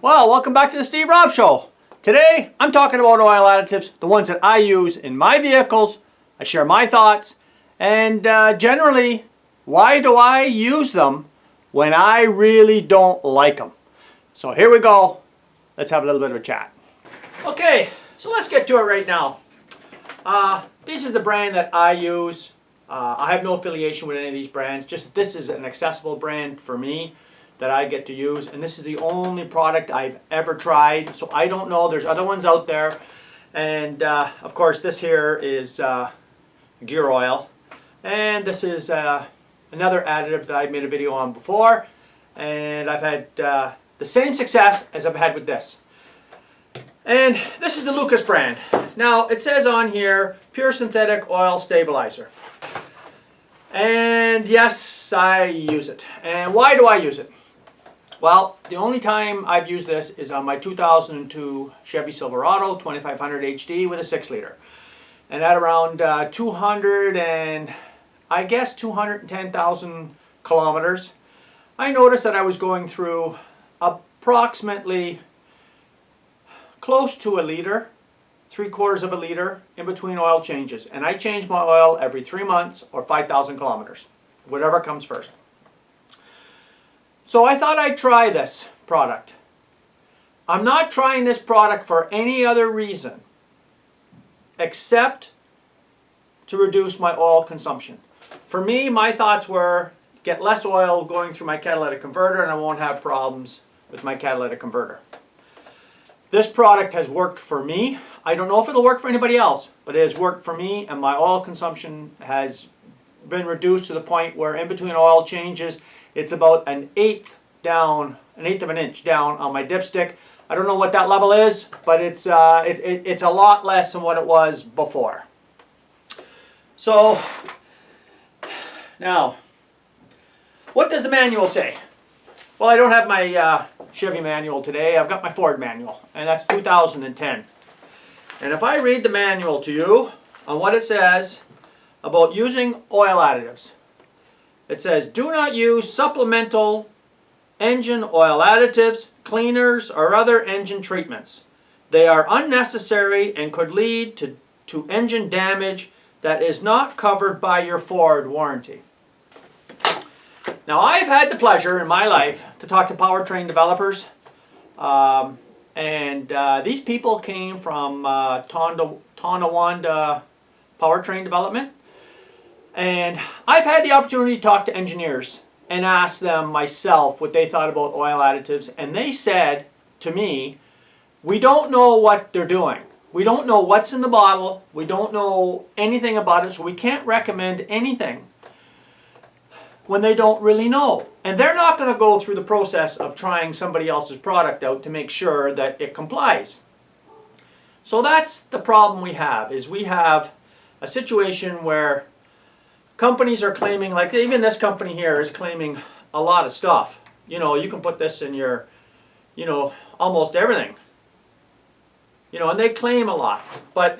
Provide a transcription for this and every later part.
Well, welcome back to the Steve Rob Show. Today, I'm talking about oil additives, the ones that I use in my vehicles. I share my thoughts, and generally, why do I use them when I really don't like them? So here we go. Let's have a little bit of a chat. Okay, so let's get to it right now. This is the brand that I use. I have no affiliation with any of these brands. Just this is an accessible brand for me that I get to use, and this is the only product I've ever tried, so I don't know. There's other ones out there, and of course this here is gear oil, and this is another additive that I made a video on before, and I've had the same success as I've had with this. And this is the Lucas brand. Now it says on here pure synthetic oil stabilizer, and yes, I use it. And why do I use it? Well, the only time I've used this is on my 2002 Chevy Silverado 2500 HD with a 6-liter. And at around 210,000 kilometers, I noticed that I was going through approximately close to a liter, 3/4 of a liter in between oil changes. And I change my oil every 3 months or 5,000 kilometers, whatever comes first. So I thought I'd try this product. I'm not trying this product for any other reason except to reduce my oil consumption. For me, my thoughts were get less oil going through my catalytic converter and I won't have problems with my catalytic converter. This product has worked for me. I don't know if it'll work for anybody else, but it has worked for me, and my oil consumption has been reduced to the point where in between oil changes, it's about an eighth of an inch down on my dipstick. I don't know what that level is, but it's a lot less than what it was before. So now, what does the manual say? Well, I don't have my Chevy manual today. I've got my Ford manual, and that's 2010. And if I read the manual to you on what it says about using oil additives, it says, do not use supplemental engine oil additives, cleaners, or other engine treatments. They are unnecessary and could lead to engine damage that is not covered by your Ford warranty. Now, I've had the pleasure in my life to talk to powertrain developers, and these people came from Tonawanda Powertrain Development. And I've had the opportunity to talk to engineers and ask them myself what they thought about oil additives. And they said to me, we don't know what they're doing. We don't know what's in the bottle. We don't know anything about it, so we can't recommend anything when they don't really know. And they're not going to go through the process of trying somebody else's product out to make sure that it complies. So that's the problem we have, is we have a situation where companies are claiming, like even this company here is claiming a lot of stuff. You know, you can put this in your, almost everything. And they claim a lot. But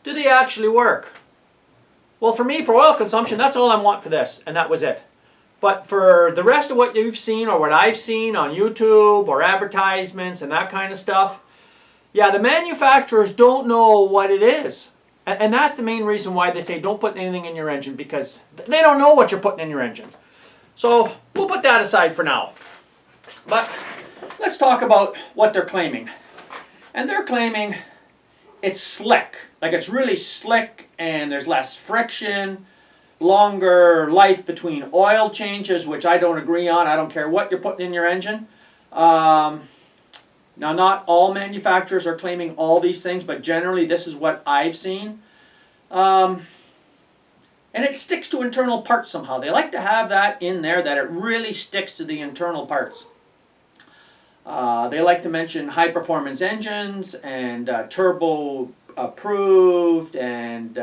do they actually work? Well, for me, for oil consumption, that's all I want for this, and that was it. But for the rest of what you've seen or what I've seen on YouTube or advertisements and that kind of stuff, yeah, the manufacturers don't know what it is. And that's the main reason why they say don't put anything in your engine, because they don't know what you're putting in your engine. So we'll put that aside for now. But let's talk about what they're claiming. And they're claiming it's slick. Like it's really slick and there's less friction, longer life between oil changes, which I don't agree on. I don't care what you're putting in your engine. Now, not all manufacturers are claiming all these things, but generally this is what I've seen. And it sticks to internal parts somehow. They like to have that in there, that it really sticks to the internal parts. They like to mention high-performance engines and turbo approved and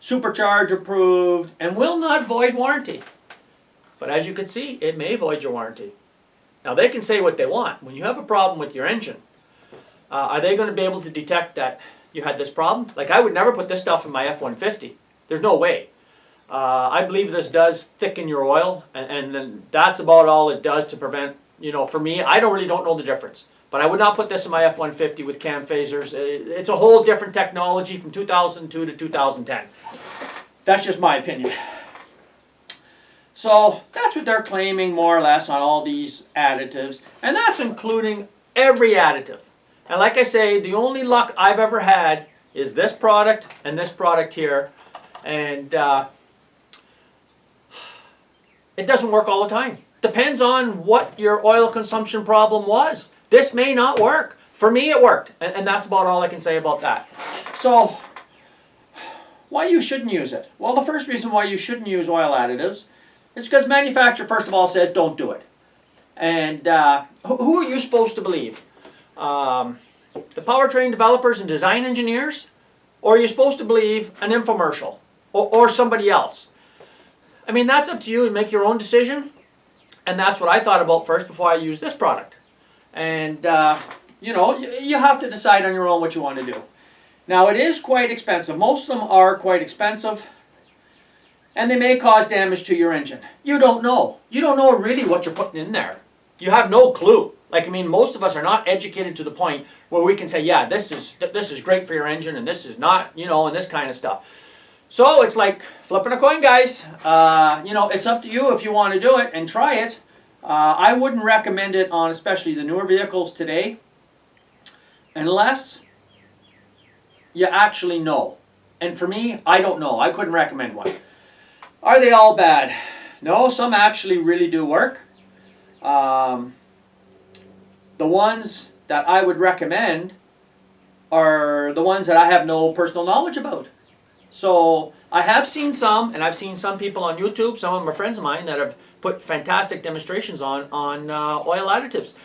supercharge approved, and will not void warranty. But as you can see, it may void your warranty. Now, they can say what they want. When you have a problem with your engine, are they going to be able to detect that you had this problem? Like, I would never put this stuff in my F-150. There's no way. I believe this does thicken your oil, and then that's about all it does to prevent For me, I don't know the difference. But I would not put this in my F-150 with cam phasers. It's a whole different technology from 2002 to 2010. That's just my opinion. So that's what they're claiming more or less on all these additives. And that's including every additive. And like I say, the only luck I've ever had is this product and this product here. And it doesn't work all the time. Depends on what your oil consumption problem was. This may not work. For me, it worked. And that's about all I can say about that. So, why you shouldn't use it? Well, the first reason why you shouldn't use oil additives is because manufacturer, first of all, says don't do it. And who are you supposed to believe? The powertrain developers and design engineers? Or are you supposed to believe an infomercial? Or somebody else? I mean, that's up to you and make your own decision. And that's what I thought about first before I used this product. And, you have to decide on your own what you want to do. Now, it is quite expensive. Most of them are quite expensive. And they may cause damage to your engine. You don't know. You don't know really what you're putting in there. You have no clue. Most of us are not educated to the point where we can say, yeah, this is great for your engine and this is not, and this kind of stuff. So it's like flipping a coin, guys. It's up to you if you want to do it and try it. I wouldn't recommend it on especially the newer vehicles today unless you actually know. And for me, I don't know. I couldn't recommend one. Are they all bad? No, some actually really do work. The ones that I would recommend are the ones that I have no personal knowledge about. So I have seen some, and I've seen some people on YouTube, some of them are friends of mine, that have put fantastic demonstrations on oil additives.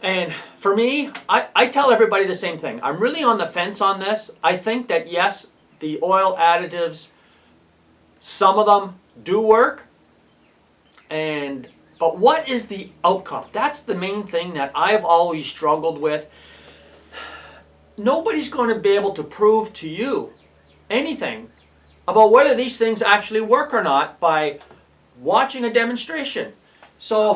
And for me, I tell everybody the same thing. I'm really on the fence on this. I think that yes, the oil additives, some of them do work, but what is the outcome? That's the main thing that I've always struggled with. Nobody's going to be able to prove to you anything about whether these things actually work or not by watching a demonstration. So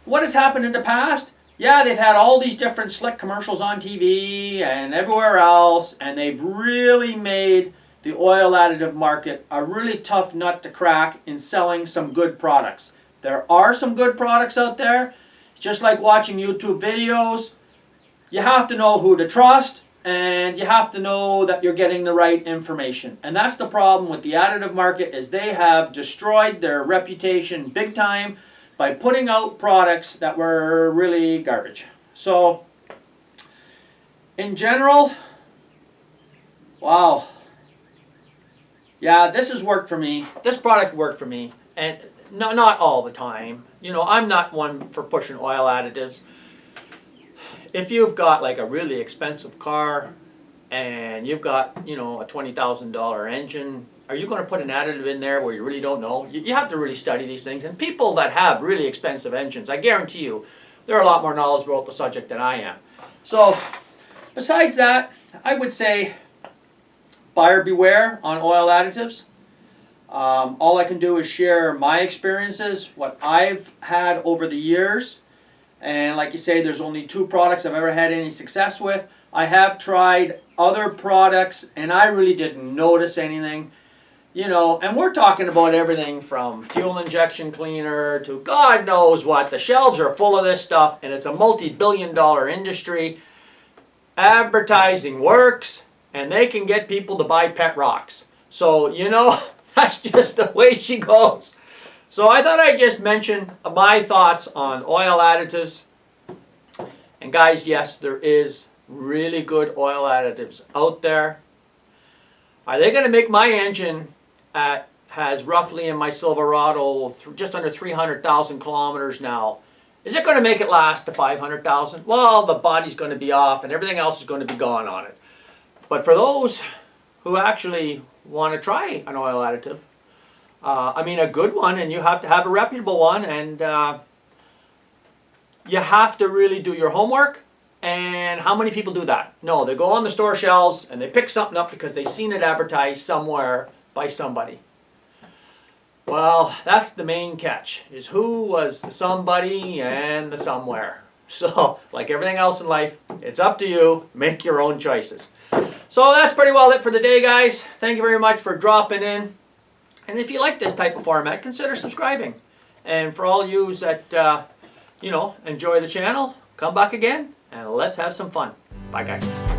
what has happened in the past? Yeah, they've had all these different slick commercials on TV and everywhere else, and they've really made the oil additive market a really tough nut to crack in selling some good products. There are some good products out there. Just like watching YouTube videos, you have to know who to trust, and you have to know that you're getting the right information. And that's the problem with the additive market, is they have destroyed their reputation big time by putting out products that were really garbage. So, in general, wow. Yeah, this has worked for me. This product worked for me. And not all the time. I'm not one for pushing oil additives. If you've got like a really expensive car and you've got, a $20,000 engine, are you going to put an additive in there where you really don't know? You have to really study these things. And people that have really expensive engines, I guarantee you, they're a lot more knowledgeable about the subject than I am. So, besides that, I would say buyer beware on oil additives. All I can do is share my experiences, what I've had over the years. And like you say, there's only 2 products I've ever had any success with. I have tried other products and I really didn't notice anything. And we're talking about everything from fuel injection cleaner to God knows what. The shelves are full of this stuff and it's a multi-billion-dollar industry. Advertising works and they can get people to buy pet rocks. So, that's just the way she goes. So I thought I'd just mention my thoughts on oil additives. And guys, yes, there is really good oil additives out there. Are they going to make my engine has roughly in my Silverado just under 300,000 kilometers now? Is it going to make it last to 500,000? Well, the body's going to be off and everything else is going to be gone on it. But for those who actually want to try an oil additive, a good one, and you have to have a reputable one, and you have to really do your homework. And how many people do that? No, they go on the store shelves and they pick something up because they've seen it advertised somewhere by somebody. Well, that's the main catch, is who was the somebody and the somewhere. So, like everything else in life, it's up to you. Make your own choices. So that's pretty well it for the day, guys. Thank you very much for dropping in. And if you like this type of format, consider subscribing. And for all yous that, enjoy the channel, come back again and let's have some fun. Bye, guys.